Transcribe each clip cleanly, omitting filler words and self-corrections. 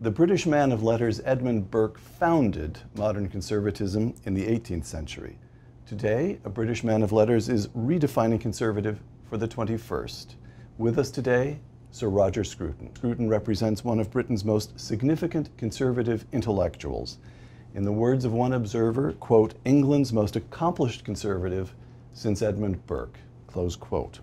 The British man of letters Edmund Burke founded modern conservatism in the 18th century. Today, a British man of letters is redefining conservative for the 21st. With us today, Sir Roger Scruton. Scruton represents one of Britain's most significant conservative intellectuals. In the words of one observer, quote, England's most accomplished conservative since Edmund Burke, close quote.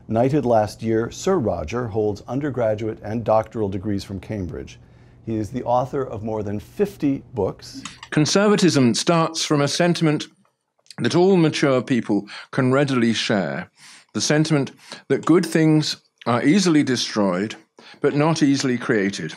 Knighted last year, Sir Roger holds undergraduate and doctoral degrees from Cambridge. He is the author of more than 50 books. Conservatism starts from a sentiment that all mature people can readily share, the sentiment that good things are easily destroyed, but not easily created.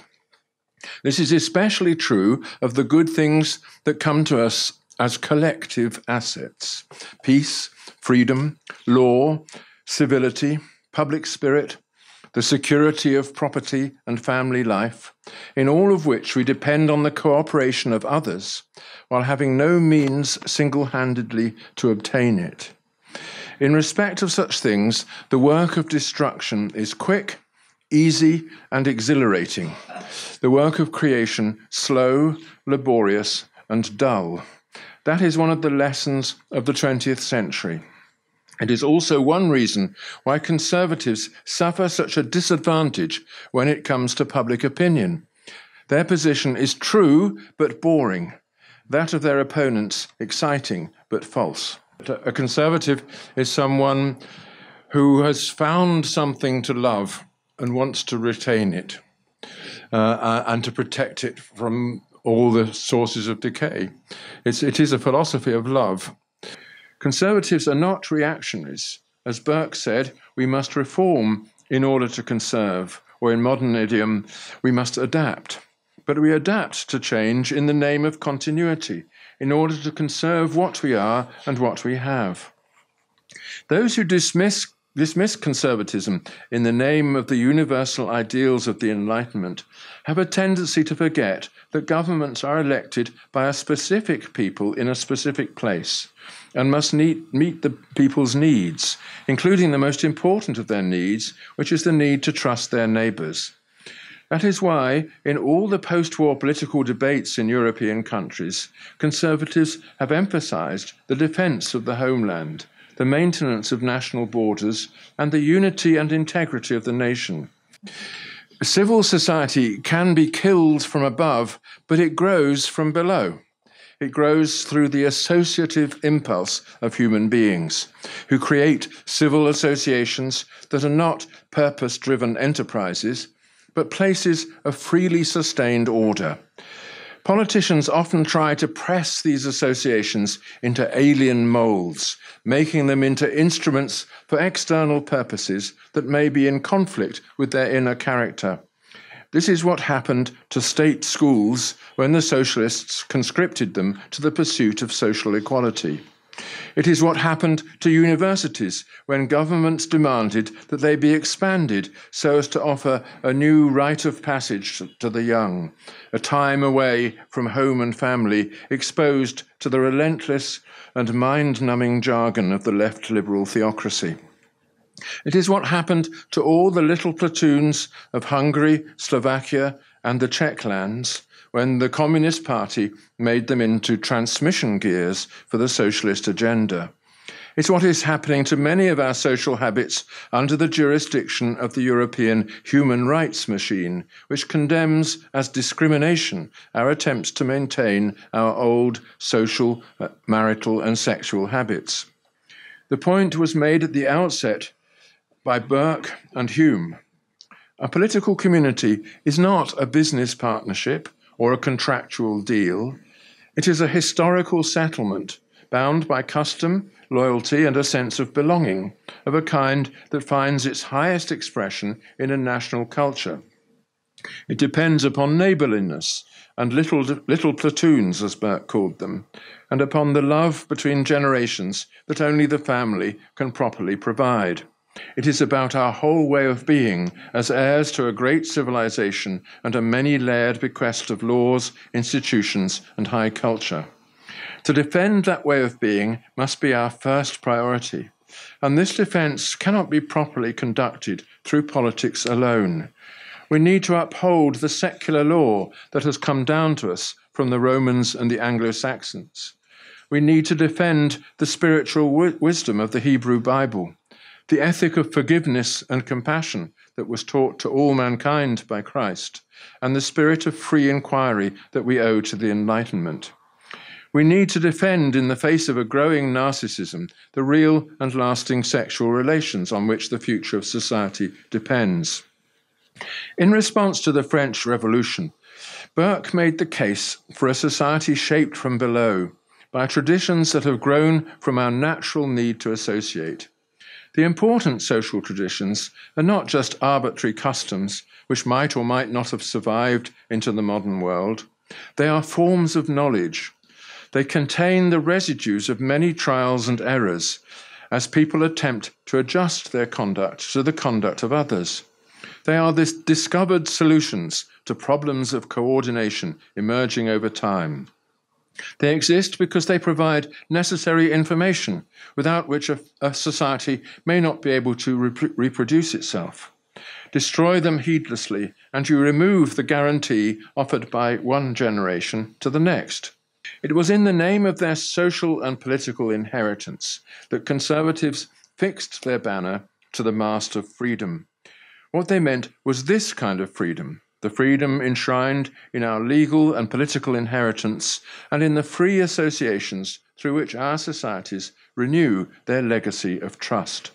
This is especially true of the good things that come to us as collective assets: peace, freedom, law, civility, public spirit, the security of property and family life, in all of which we depend on the cooperation of others, while having no means single-handedly to obtain it. In respect of such things, the work of destruction is quick, easy, and exhilarating. The work of creation, slow, laborious, and dull. That is one of the lessons of the 20th century. It is also one reason why conservatives suffer such a disadvantage when it comes to public opinion. Their position is true but boring, that of their opponents exciting but false. A conservative is someone who has found something to love and wants to retain it and to protect it from all the sources of decay. It is a philosophy of love. Conservatives are not reactionaries. As Burke said, we must reform in order to conserve, or in modern idiom, we must adapt. But we adapt to change in the name of continuity, in order to conserve what we are and what we have. Those who dismiss conservatism in the name of the universal ideals of the Enlightenment have a tendency to forget that governments are elected by a specific people in a specific place and must meet the people's needs, including the most important of their needs, which is the need to trust their neighbours. That is why, in all the post-war political debates in European countries, conservatives have emphasised the defence of the homeland, the maintenance of national borders, and the unity and integrity of the nation. Civil society can be killed from above, but it grows from below. It grows through the associative impulse of human beings, who create civil associations that are not purpose-driven enterprises, but places of freely sustained order. Politicians often try to press these associations into alien moulds, making them into instruments for external purposes that may be in conflict with their inner character. This is what happened to state schools when the socialists conscripted them to the pursuit of social equality. It is what happened to universities when governments demanded that they be expanded so as to offer a new rite of passage to the young, a time away from home and family, exposed to the relentless and mind-numbing jargon of the left liberal theocracy. It is what happened to all the little platoons of Hungary, Slovakia, and the Czech lands when the Communist Party made them into transmission gears for the socialist agenda. It's what is happening to many of our social habits under the jurisdiction of the European human rights machine, which condemns as discrimination our attempts to maintain our old social, marital, and sexual habits. The point was made at the outset by Burke and Hume. A political community is not a business partnership or a contractual deal. It is a historical settlement bound by custom, loyalty, and a sense of belonging, of a kind that finds its highest expression in a national culture. It depends upon neighbourliness and little platoons, as Burke called them, and upon the love between generations that only the family can properly provide. It is about our whole way of being as heirs to a great civilization and a many-layered bequest of laws, institutions, and high culture. To defend that way of being must be our first priority. and this defence cannot be properly conducted through politics alone. We need to uphold the secular law that has come down to us from the Romans and the Anglo-Saxons. We need to defend the spiritual wisdom of the Hebrew Bible, the ethic of forgiveness and compassion that was taught to all mankind by Christ, and the spirit of free inquiry that we owe to the Enlightenment. We need to defend, in the face of a growing narcissism, the real and lasting sexual relations on which the future of society depends. In response to the French Revolution, Burke made the case for a society shaped from below by traditions that have grown from our natural need to associate. The important social traditions are not just arbitrary customs which might or might not have survived into the modern world. They are forms of knowledge. They contain the residues of many trials and errors as people attempt to adjust their conduct to the conduct of others. They are the discovered solutions to problems of coordination emerging over time. They exist because they provide necessary information without which a society may not be able to reproduce itself. Destroy them heedlessly, and you remove the guarantee offered by one generation to the next. It was in the name of their social and political inheritance that conservatives fixed their banner to the mast of freedom. What they meant was this kind of freedom, the freedom enshrined in our legal and political inheritance and in the free associations through which our societies renew their legacy of trust.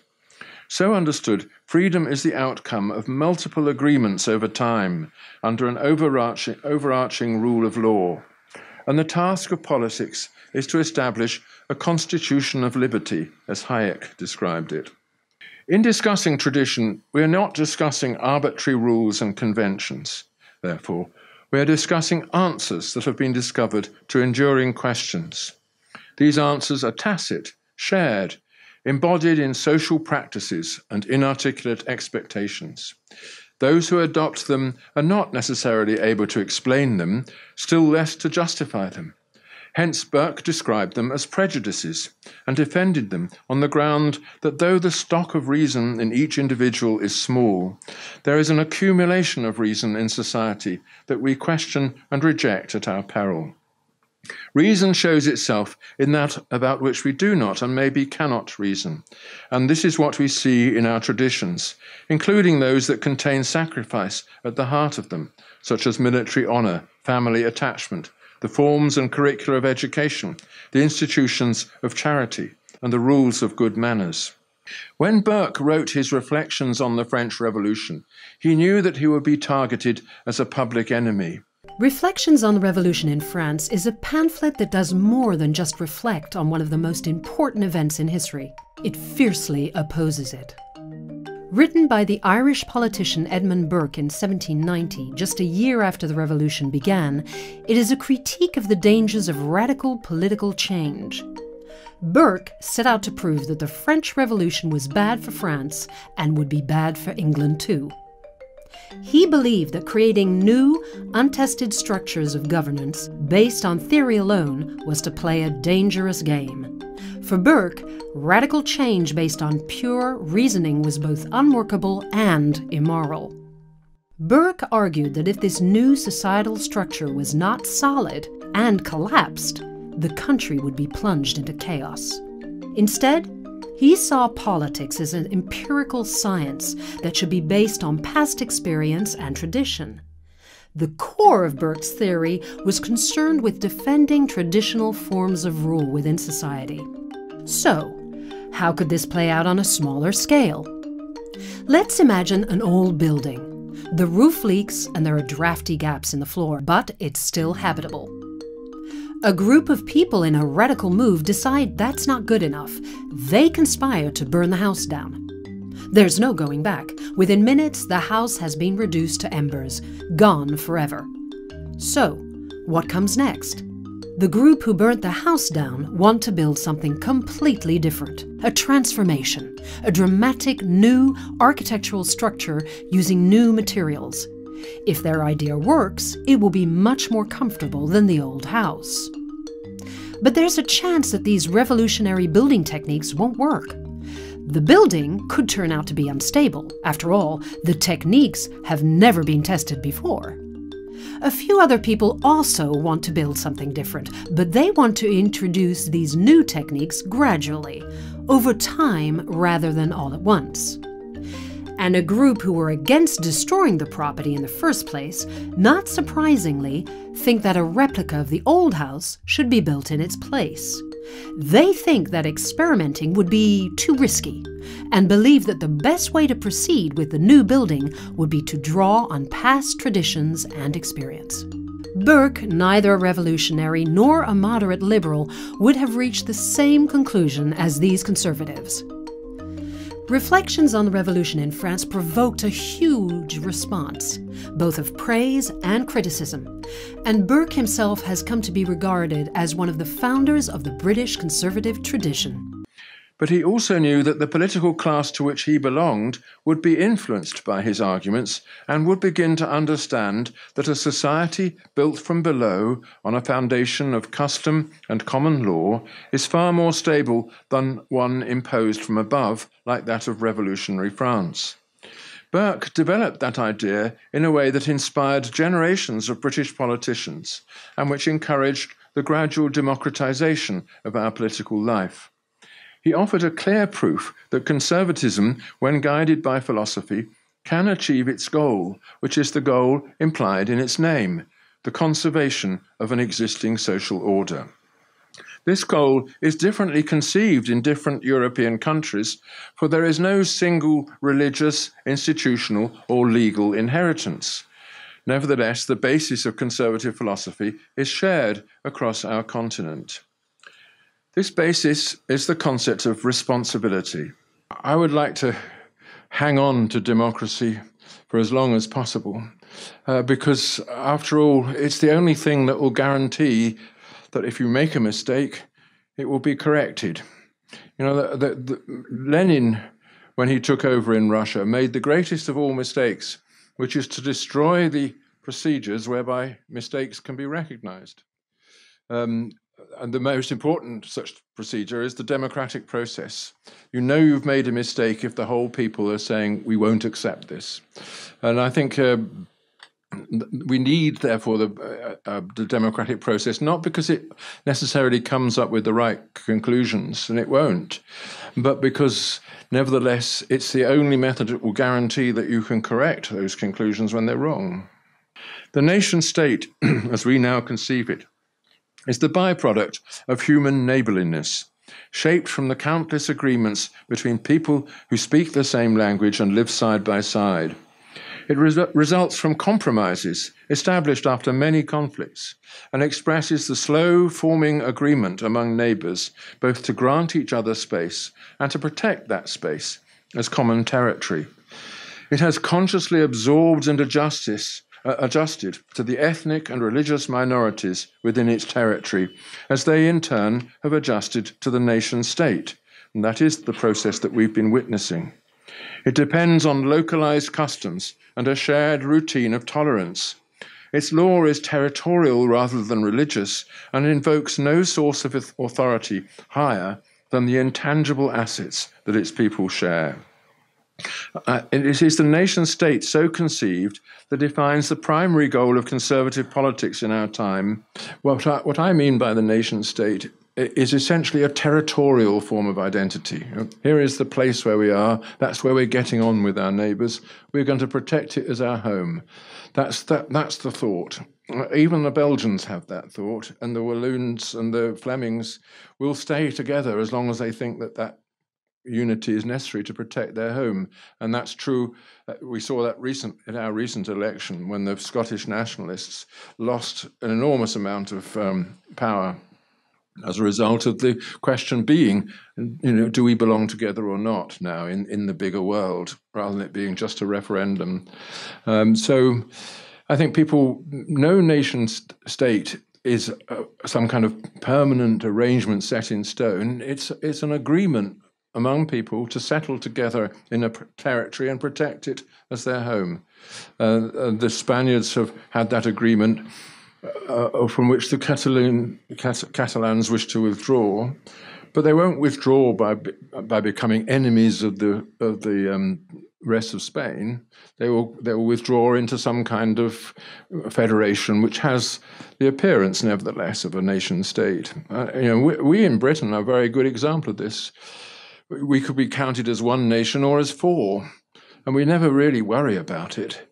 So understood, freedom is the outcome of multiple agreements over time under an overarching rule of law. And the task of politics is to establish a constitution of liberty, as Hayek described it. In discussing tradition, we are not discussing arbitrary rules and conventions. Therefore, we are discussing answers that have been discovered to enduring questions. These answers are tacit, shared, embodied in social practices and inarticulate expectations. Those who adopt them are not necessarily able to explain them, still less to justify them. Hence, Burke described them as prejudices and defended them on the ground that though the stock of reason in each individual is small, there is an accumulation of reason in society that we question and reject at our peril. Reason shows itself in that about which we do not and maybe cannot reason, and this is what we see in our traditions, including those that contain sacrifice at the heart of them, such as military honour, family attachment, the forms and curricula of education, the institutions of charity, and the rules of good manners. When Burke wrote his reflections on the French Revolution, he knew that he would be targeted as a public enemy. Reflections on the Revolution in France is a pamphlet that does more than just reflect on one of the most important events in history. It fiercely opposes it. Written by the Irish politician Edmund Burke in 1790, just a year after the Revolution began, it is a critique of the dangers of radical political change. Burke set out to prove that the French Revolution was bad for France and would be bad for England too. He believed that creating new, untested structures of governance based on theory alone was to play a dangerous game. For Burke, radical change based on pure reasoning was both unworkable and immoral. Burke argued that if this new societal structure was not solid and collapsed, the country would be plunged into chaos. Instead, he saw politics as an empirical science that should be based on past experience and tradition. The core of Burke's theory was concerned with defending traditional forms of rule within society. So, how could this play out on a smaller scale? Let's imagine an old building. The roof leaks and there are drafty gaps in the floor, but it's still habitable. A group of people in a radical move decide that's not good enough. They conspire to burn the house down. There's no going back. Within minutes, the house has been reduced to embers, gone forever. So, what comes next? The group who burnt the house down want to build something completely different. A transformation, a dramatic new architectural structure using new materials. If their idea works, it will be much more comfortable than the old house. But there's a chance that these revolutionary building techniques won't work. The building could turn out to be unstable. After all, the techniques have never been tested before. A few other people also want to build something different, but they want to introduce these new techniques gradually, over time rather than all at once. And a group who were against destroying the property in the first place, not surprisingly, think that a replica of the old house should be built in its place. They think that experimenting would be too risky, and believe that the best way to proceed with the new building would be to draw on past traditions and experience. Burke, neither a revolutionary nor a moderate liberal, would have reached the same conclusion as these conservatives. Reflections on the Revolution in France provoked a huge response, both of praise and criticism, and Burke himself has come to be regarded as one of the founders of the British conservative tradition. But he also knew that the political class to which he belonged would be influenced by his arguments and would begin to understand that a society built from below on a foundation of custom and common law is far more stable than one imposed from above, like that of revolutionary France. Burke developed that idea in a way that inspired generations of British politicians and which encouraged the gradual democratization of our political life. He offered a clear proof that conservatism, when guided by philosophy, can achieve its goal, which is the goal implied in its name, the conservation of an existing social order. This goal is differently conceived in different European countries, for there is no single religious, institutional, or legal inheritance. Nevertheless, the basis of conservative philosophy is shared across our continent. This basis is the concept of responsibility. I would like to hang on to democracy for as long as possible, because after all, it's the only thing that will guarantee that if you make a mistake, it will be corrected. You know, Lenin, when he took over in Russia, made the greatest of all mistakes, which is to destroy the procedures whereby mistakes can be recognized. And the most important such procedure is the democratic process. You know you've made a mistake if the whole people are saying, we won't accept this. And I think we need, therefore, the democratic process, not because it necessarily comes up with the right conclusions, and it won't, but because, nevertheless, it's the only method that will guarantee that you can correct those conclusions when they're wrong. The nation-state, as we now conceive it, is the byproduct of human neighborliness, shaped from the countless agreements between people who speak the same language and live side by side. It results from compromises established after many conflicts and expresses the slow forming agreement among neighbors, both to grant each other space and to protect that space as common territory. It has consciously absorbed and adjusted to the ethnic and religious minorities within its territory, as they in turn have adjusted to the nation-state, and that is the process that we've been witnessing. It depends on localized customs and a shared routine of tolerance. Its law is territorial rather than religious, and invokes no source of authority higher than the intangible assets that its people share. It is the nation-state so conceived that defines the primary goal of conservative politics in our time. What I mean by the nation-state is essentially a territorial form of identity. Here is the place where we are. That's where we're getting on with our neighbours. We're going to protect it as our home. That's the thought. Even the Belgians have that thought, and the Walloons and the Flemings will stay together as long as they think that unity is necessary to protect their home. And that's true. We saw that in our recent election, when the Scottish nationalists lost an enormous amount of power as a result of the question being, do we belong together or not now in the bigger world, rather than it being just a referendum. So I think no nation state is some kind of permanent arrangement set in stone. It's an agreement among people to settle together in a territory and protect it as their home. The Spaniards have had that agreement from which the Catalans wish to withdraw, But they won't withdraw by becoming enemies of the rest of Spain. They will withdraw into some kind of federation, which has the appearance, nevertheless, of a nation state. We in Britain are a very good example of this. We could be counted as one nation or as four, and we never really worry about it.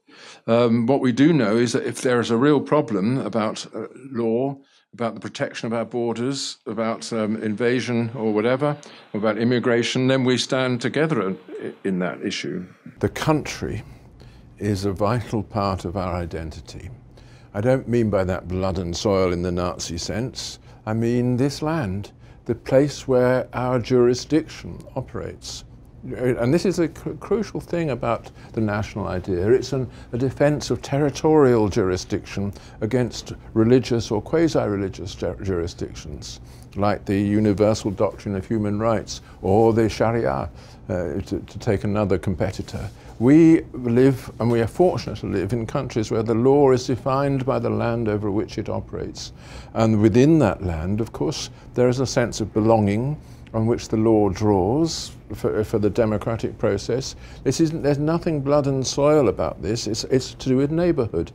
What we do know is that if there is a real problem about law, about the protection of our borders, about invasion or whatever, about immigration, then we stand together in that issue. The country is a vital part of our identity. I don't mean by that blood and soil in the Nazi sense. I mean this land, the place where our jurisdiction operates. And this is a crucial thing about the national idea. It's a defense of territorial jurisdiction against religious or quasi-religious jurisdictions, like the universal doctrine of human rights or the Sharia, to take another competitor. We live, and we are fortunate to live, in countries where the law is defined by the land over which it operates. And within that land, of course, there is a sense of belonging on which the law draws for the democratic process. There's nothing blood and soil about this. It's to do with neighbourhood.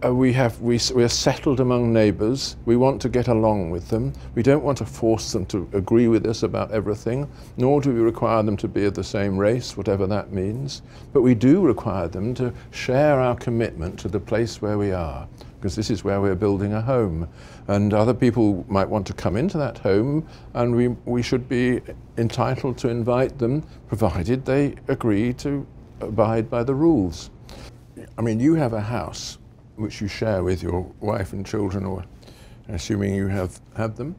We are settled among neighbours. We want to get along with them. We don't want to force them to agree with us about everything, nor do we require them to be of the same race, whatever that means. But we do require them to share our commitment to the place where we are, because this is where we're building a home. And other people might want to come into that home, and we should be entitled to invite them, provided they agree to abide by the rules. I mean, you have a house which you share with your wife and children, or assuming you have them.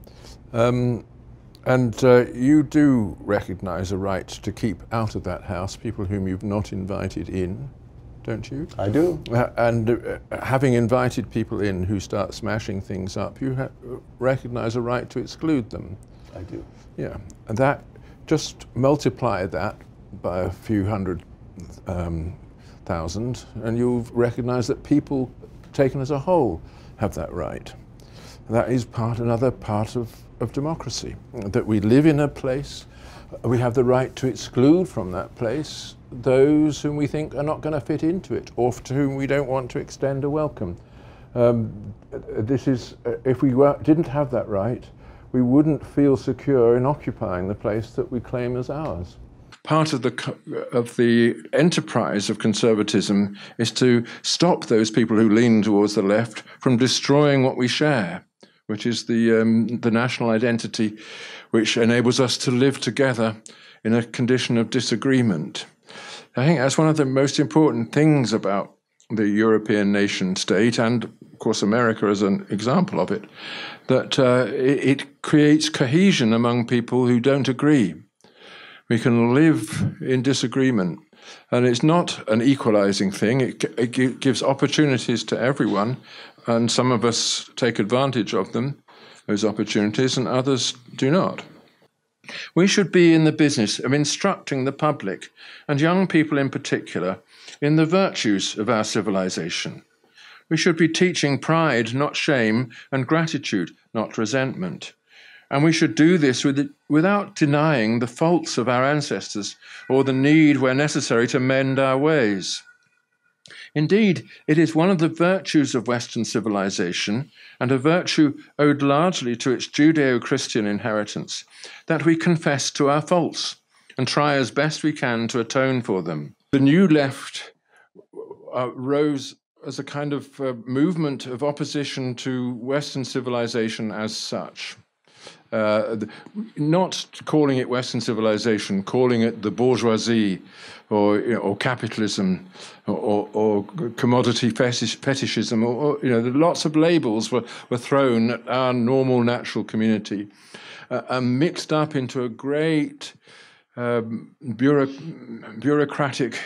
You do recognise a right to keep out of that house people whom you've not invited in, don't you? I do. Having invited people in who start smashing things up, you recognise a right to exclude them. I do. Yeah, and that, just multiply that by a few hundred thousand, and you'll recognise that people, taken as a whole, have that right. That is another part of democracy, that we live in a place, we have the right to exclude from that place those whom we think are not going to fit into it, or to whom we don't want to extend a welcome. If we didn't have that right, we wouldn't feel secure in occupying the place that we claim as ours. Part of the enterprise of conservatism is to stop those people who lean towards the left from destroying what we share, which is the national identity, which enables us to live together in a condition of disagreement. I think that's one of the most important things about the European nation state, and of course America as an example of it, that it creates cohesion among people who don't agree. We can live in disagreement, and it's not an equalizing thing. It gives opportunities to everyone, and some of us take advantage of them, those opportunities, and others do not. We should be in the business of instructing the public, and young people in particular, in the virtues of our civilization. We should be teaching pride, not shame, and gratitude, not resentment. And we should do this without denying the faults of our ancestors or the need, where necessary, to mend our ways. Indeed, it is one of the virtues of Western civilization, and a virtue owed largely to its Judeo-Christian inheritance, that we confess to our faults and try as best we can to atone for them. The New Left rose as a kind of movement of opposition to Western civilization as such. Not calling it Western civilization, calling it the bourgeoisie, or capitalism, or commodity fetishism, or lots of labels were thrown at our normal natural community, and mixed up into a great bureaucratic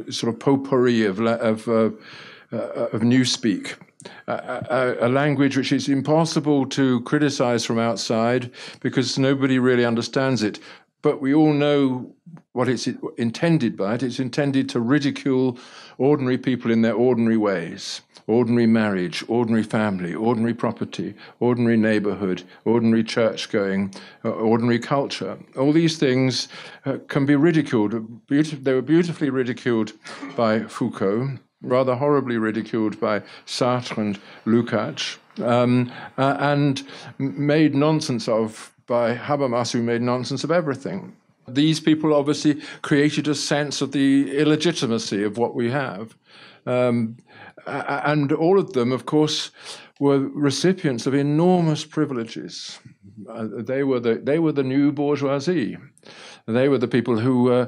sort of potpourri of newspeak. A language which is impossible to criticize from outside because nobody really understands it, but we all know what it's intended by it. It's intended to ridicule ordinary people in their ordinary ways. Ordinary marriage, ordinary family, ordinary property, ordinary neighborhood, ordinary church-going, ordinary culture. All these things can be ridiculed. They were beautifully ridiculed by Foucault, rather horribly ridiculed by Sartre and Lukács, and made nonsense of by Habermas, who made nonsense of everything. These people obviously created a sense of the illegitimacy of what we have. And all of them, of course, were recipients of enormous privileges. They were the new bourgeoisie. They were the people who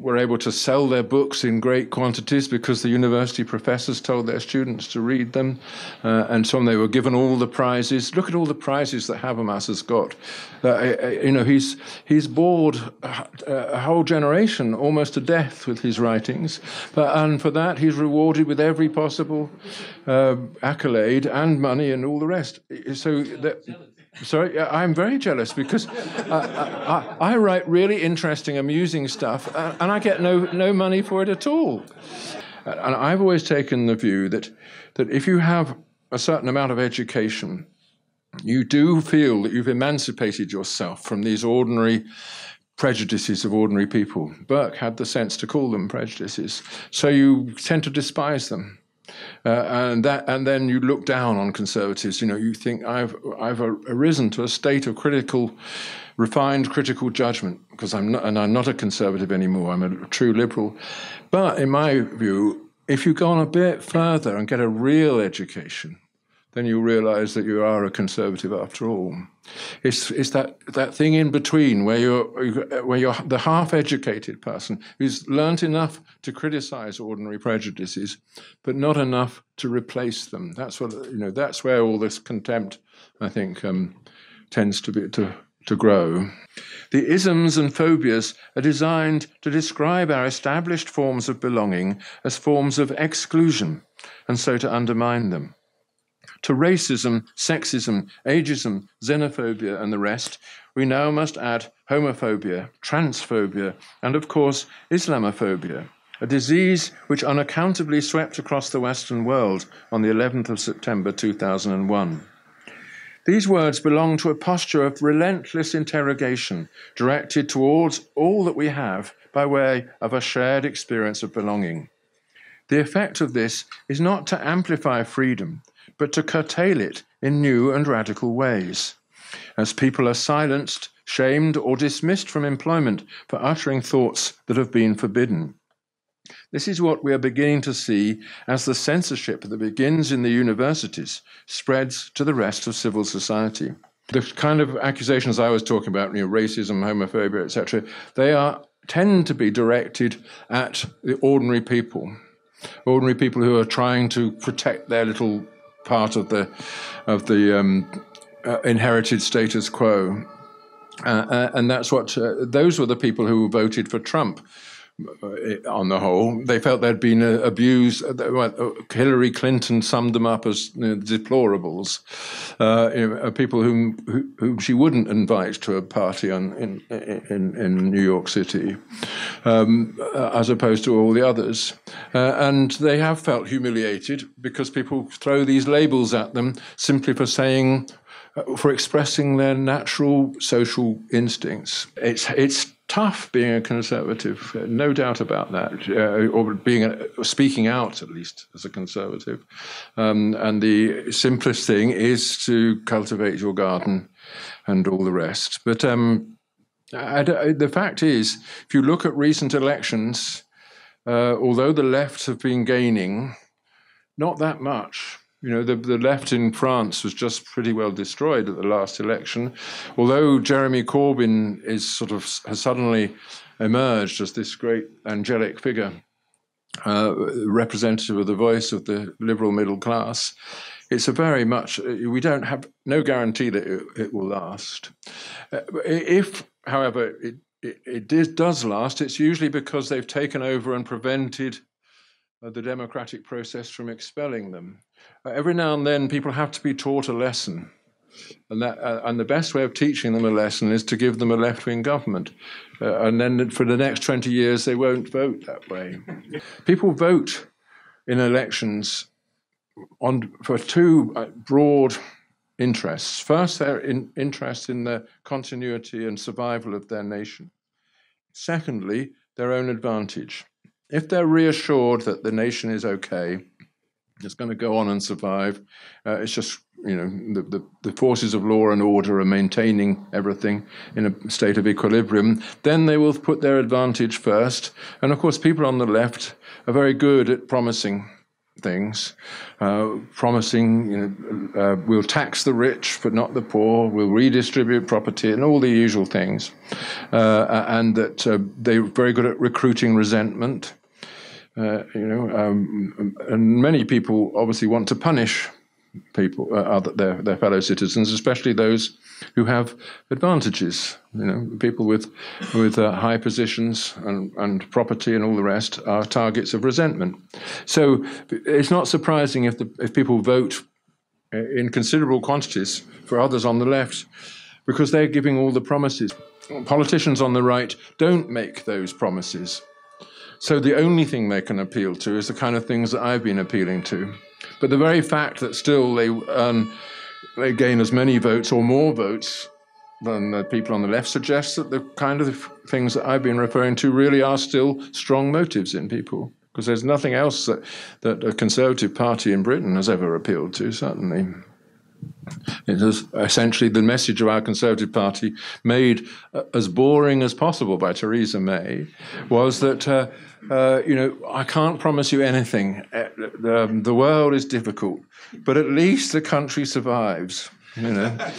were able to sell their books in great quantities because the university professors told their students to read them, and so on. They were given all the prizes. Look at all the prizes that Habermas has got. He's bored a whole generation almost to death with his writings, and for that he's rewarded with every possible accolade and money and all the rest. So that. Sorry, I'm very jealous because I write really interesting, amusing stuff, and I get no money for it at all. And I've always taken the view that if you have a certain amount of education, you do feel that you've emancipated yourself from these ordinary prejudices of ordinary people. Burke had the sense to call them prejudices, so you tend to despise them. And then you look down on conservatives. You think I've arisen to a state of refined critical judgment because I'm not a conservative anymore. I'm a true liberal. But in my view, if you go on a bit further and get a real education, then you realise that you are a conservative after all. It's that thing in between where you're the half-educated person who's learnt enough to criticise ordinary prejudices, but not enough to replace them. That's where all this contempt, I think, tends to grow. The isms and phobias are designed to describe our established forms of belonging as forms of exclusion, and so to undermine them. To racism, sexism, ageism, xenophobia, and the rest, we now must add homophobia, transphobia, and, of course, Islamophobia, a disease which unaccountably swept across the Western world on the 11th of September 2001. These words belong to a posture of relentless interrogation directed towards all that we have by way of a shared experience of belonging. The effect of this is not to amplify freedom, but to curtail it in new and radical ways. As people are silenced, shamed, or dismissed from employment for uttering thoughts that have been forbidden. This is what we are beginning to see as the censorship that begins in the universities spreads to the rest of civil society. The kind of accusations I was talking about, racism, homophobia, etc., they tend to be directed at the ordinary people who are trying to protect their little part of the inherited status quo, and that's what those were the people who voted for Trump. On the whole, they felt they'd been abused. Hillary Clinton summed them up as deplorables, people whom she wouldn't invite to a party in New York City, as opposed to all the others. And they have felt humiliated because people throw these labels at them simply for expressing their natural social instincts. It's tough being a conservative, no doubt about that, or speaking out, at least, as a conservative. And the simplest thing is to cultivate your garden and all the rest. But the fact is, if you look at recent elections, although the left have been gaining, not that much. The left in France was just pretty well destroyed at the last election, although Jeremy Corbyn has suddenly emerged as this great angelic figure, representative of the voice of the liberal middle class. It's we don't have no guarantee that it will last. If, however, it does last, it's usually because they've taken over and prevented the democratic process from expelling them. Every now and then, people have to be taught a lesson. And the best way of teaching them a lesson is to give them a left-wing government. And then for the next 20 years, they won't vote that way. People vote in elections for two broad interests. First, their interest in the continuity and survival of their nation. Secondly, their own advantage. If they're reassured that the nation is okay, it's going to go on and survive, it's just, the forces of law and order are maintaining everything in a state of equilibrium, then they will put their advantage first. And of course, people on the left are very good at promising things, we'll tax the rich but not the poor, we'll redistribute property and all the usual things, and that they're very good at recruiting resentment, and many people obviously want to punish people, their fellow citizens, especially those who have advantages. People with high positions and property and all the rest are targets of resentment. So it's not surprising if people vote in considerable quantities for others on the left, because they're giving all the promises. Politicians on the right don't make those promises. So the only thing they can appeal to is the kind of things that I've been appealing to. But the very fact that still they gain as many votes or more votes than the people on the left suggests that the kind of things that I've been referring to really are still strong motives in people. Because there's nothing else that a Conservative Party in Britain has ever appealed to, certainly. It is essentially the message of our Conservative Party, made as boring as possible by Theresa May, was that, I can't promise you anything. The world is difficult, but at least the country survives. That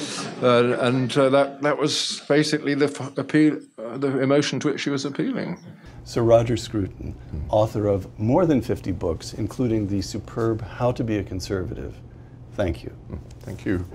was basically the emotion to which she was appealing. Sir Roger Scruton, author of more than 50 books, including the superb How to Be a Conservative. Thank you. Thank you.